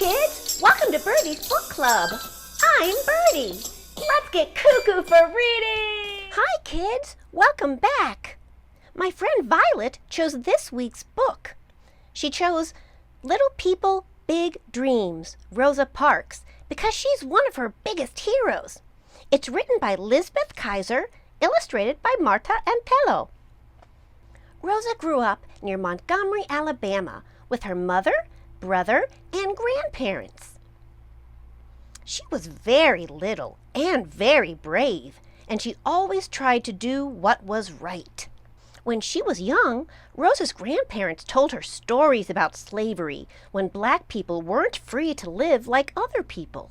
kids! Welcome to Birdie's Book Club. I'm Birdie. Let's get cuckoo for reading! Hi, kids! Welcome back. My friend Violet chose this week's book. She chose Little People, Big Dreams, Rosa Parks, because she's one of her biggest heroes. It's written by Lisbeth Kaiser, illustrated by Marta Antelo. Rosa grew up near Montgomery, Alabama, with her mother, brother, and grandparents. She was very little and very brave, and she always tried to do what was right. When she was young, Rosa's grandparents told her stories about slavery when black people weren't free to live like other people.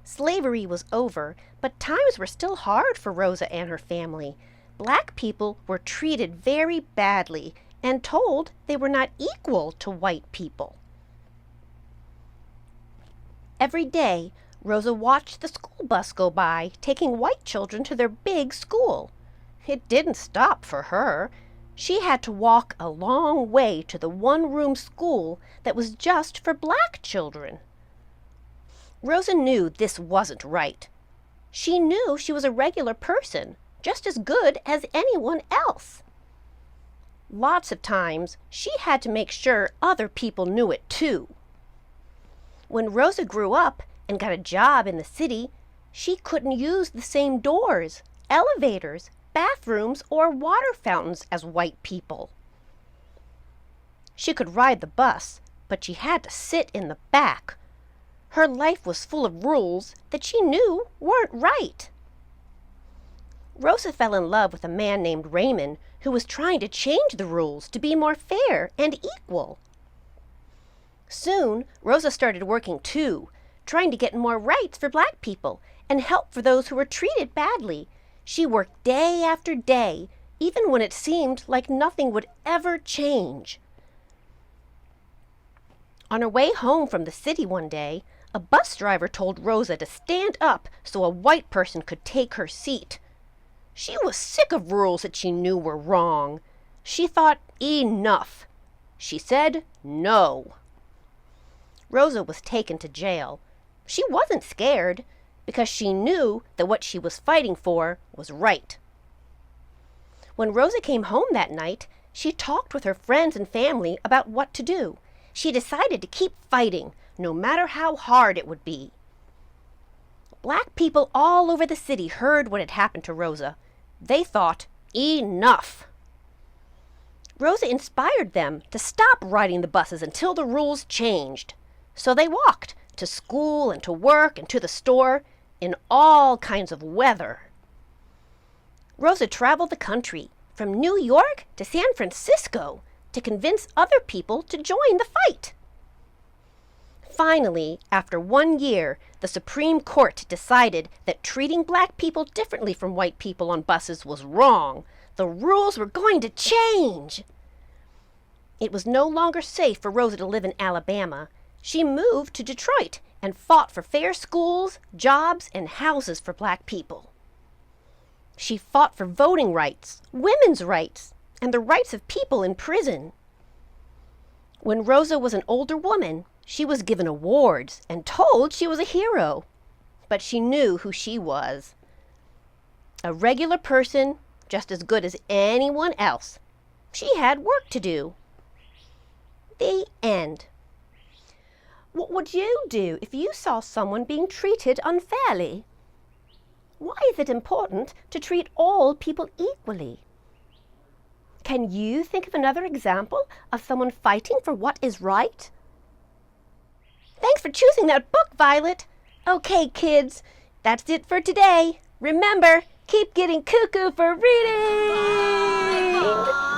Slavery was over, but times were still hard for Rosa and her family. Black people were treated very badly and told they were not equal to white people. Every day, Rosa watched the school bus go by, taking white children to their big school. It didn't stop for her. She had to walk a long way to the one-room school that was just for black children. Rosa knew this wasn't right. She knew she was a regular person, just as good as anyone else. Lots of times, she had to make sure other people knew it too. When Rosa grew up and got a job in the city, she couldn't use the same doors, elevators, bathrooms, or water fountains as white people. She could ride the bus, but she had to sit in the back. Her life was full of rules that she knew weren't right. Rosa fell in love with a man named Raymond who was trying to change the rules to be more fair and equal. Soon, Rosa started working too, trying to get more rights for black people and help for those who were treated badly. She worked day after day, even when it seemed like nothing would ever change. On her way home from the city one day, a bus driver told Rosa to stand up so a white person could take her seat. She was sick of rules that she knew were wrong. She thought, enough. She said no. Rosa was taken to jail. She wasn't scared because she knew that what she was fighting for was right. When Rosa came home that night, she talked with her friends and family about what to do. She decided to keep fighting, no matter how hard it would be. Black people all over the city heard what had happened to Rosa. They thought, enough. Rosa inspired them to stop riding the buses until the rules changed. So they walked to school and to work and to the store in all kinds of weather. Rosa traveled the country, from New York to San Francisco, to convince other people to join the fight. Finally, after 1 year, the Supreme Court decided that treating black people differently from white people on buses was wrong. The rules were going to change. It was no longer safe for Rosa to live in Alabama. She moved to Detroit and fought for fair schools, jobs, and houses for black people. She fought for voting rights, women's rights, and the rights of people in prison. When Rosa was an older woman, she was given awards and told she was a hero. But she knew who she was. A regular person, just as good as anyone else. She had work to do. The end. What would you do if you saw someone being treated unfairly? Why is it important to treat all people equally? Can you think of another example of someone fighting for what is right? Thanks for choosing that book, Violet. Okay, kids, that's it for today. Remember, keep getting cuckoo for reading! Bye, bye.